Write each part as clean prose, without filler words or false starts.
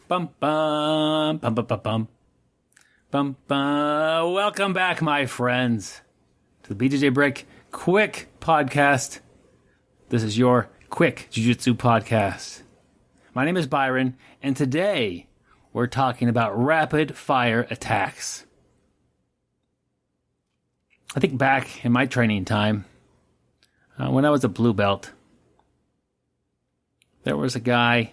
Bum bum bum bum bum bum bum bum. Welcome back, my friends, to the BjjBrick Quick Podcast. This is your quick jiu-jitsu podcast. My name is Byron, and today we're talking about rapid fire attacks. I think back in my training time, when I was a blue belt, there was a guy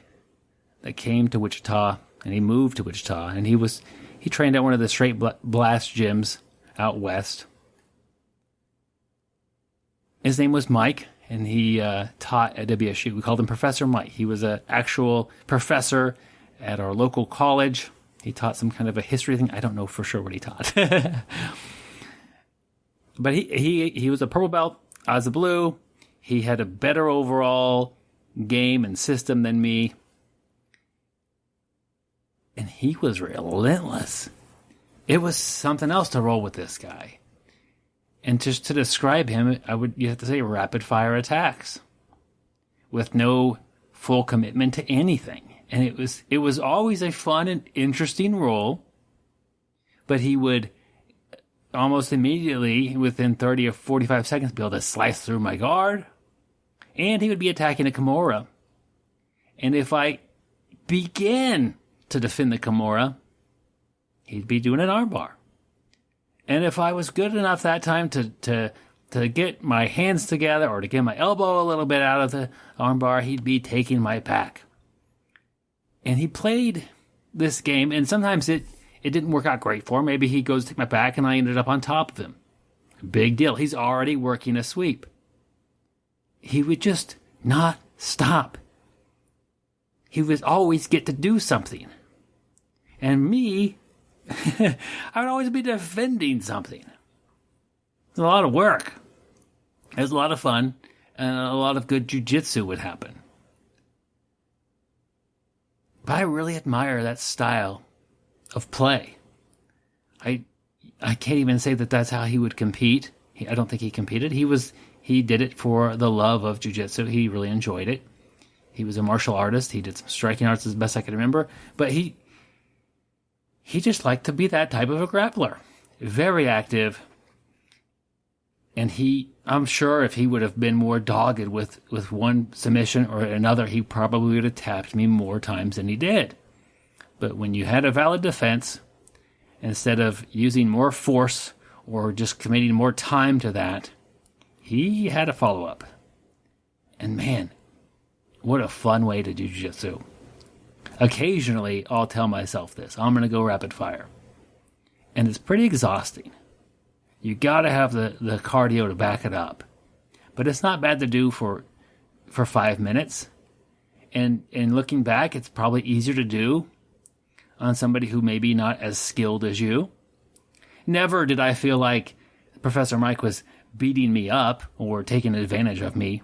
that came to Wichita, and he moved to Wichita, and he trained at one of the straight blast gyms out west. His name was Mike, and he taught at WSU. We called him Professor Mike. He was an actual professor at our local college. He taught some kind of a history thing. I don't know for sure what he taught. But he was a purple belt. I was a blue. He had a better overall game and system than me. And he was relentless. It was something else to roll with this guy. And just to describe him, you have to say rapid fire attacks with no full commitment to anything. And it was always a fun and interesting role, but he would almost immediately, within 30 or 45 seconds, be able to slice through my guard, and he would be attacking a Kimura. And if I began to defend the Kimura, he'd be doing an armbar. And if I was good enough that time to get my hands together or to get my elbow a little bit out of the armbar, he'd be taking my back. And he played this game, and sometimes it didn't work out great for him. Maybe he goes to take my back, and I ended up on top of him. Big deal. He's already working a sweep. He would just not stop. He would always get to do something. And me, I would always be defending something. It's a lot of work. It was a lot of fun, and a lot of good jiu-jitsu would happen. But I really admire that style of play. I can't even say that that's how he would compete. I don't think he competed. He did it for the love of jiu-jitsu. He really enjoyed it. He was a martial artist. He did some striking arts as best I can remember. But he just liked to be that type of a grappler. Very active. And I'm sure if he would have been more dogged with one submission or another, he probably would have tapped me more times than he did. But when you had a valid defense, instead of using more force or just committing more time to that, he had a follow-up. And man, what a fun way to do jiu-jitsu. Occasionally, I'll tell myself this. I'm going to go rapid fire. And it's pretty exhausting. You got to have the cardio to back it up. But it's not bad to do for 5 minutes. And looking back, it's probably easier to do on somebody who may be not as skilled as you. Never did I feel like Professor Mike was beating me up or taking advantage of me.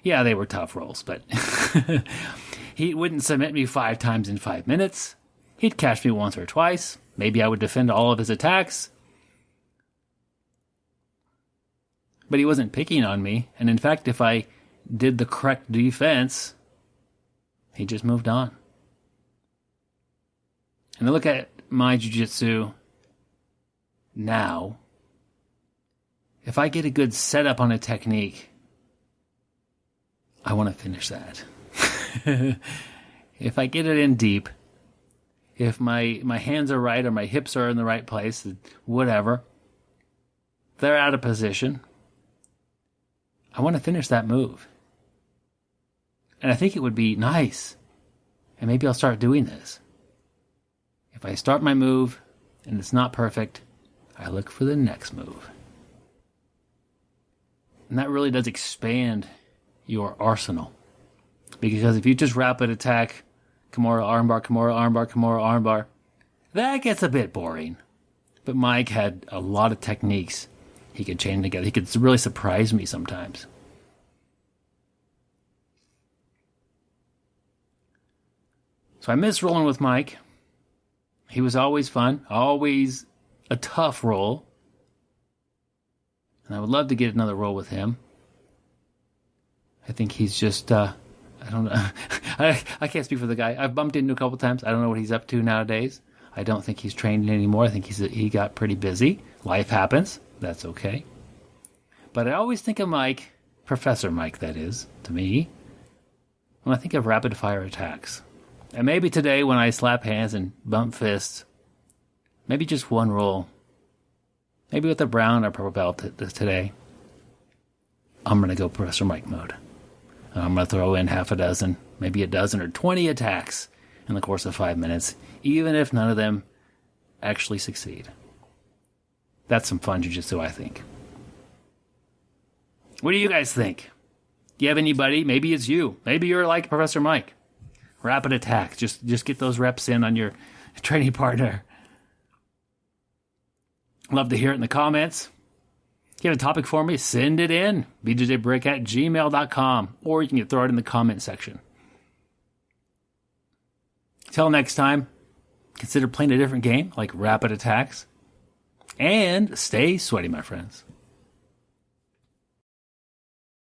Yeah, they were tough rolls, but he wouldn't submit me 5 times in 5 minutes. He'd catch me once or twice. Maybe I would defend all of his attacks. But he wasn't picking on me. And in fact, if I did the correct defense, he just moved on. And I look at my jiu-jitsu now. If I get a good setup on a technique, I want to finish that. If I get it in deep, if my hands are right or my hips are in the right place, whatever, they're out of position, I want to finish that move. And I think it would be nice. And maybe I'll start doing this. If I start my move and it's not perfect, I look for the next move. And that really does expand your arsenal. Because if you just rapid attack, Kimura, armbar, Kimura, armbar, Kimura, armbar, that gets a bit boring. But Mike had a lot of techniques he could chain together. He could really surprise me sometimes. So I miss rolling with Mike. He was always fun, always a tough roll. And I would love to get another roll with him. I think he's just, I don't know. I can't speak for the guy. I've bumped into a couple times. I don't know what he's up to nowadays. I don't think he's training anymore. I think he got pretty busy. Life happens. That's okay. But I always think of Mike, Professor Mike, that is, to me, when I think of rapid fire attacks. And maybe today when I slap hands and bump fists, maybe just one roll. Maybe with a brown or purple belt today, I'm going to go Professor Mike mode. And I'm going to throw in half a dozen, maybe a dozen or 20 attacks in the course of 5 minutes, even if none of them actually succeed. That's some fun jiu-jitsu, I think. What do you guys think? Do you have anybody? Maybe it's you. Maybe you're like Professor Mike. Rapid attacks. Just get those reps in on your training partner. Love to hear it in the comments. If you have a topic for me, send it in. BjjBrick@gmail.com. Or you can throw it in the comment section. Till next time, consider playing a different game like rapid attacks. And stay sweaty, my friends.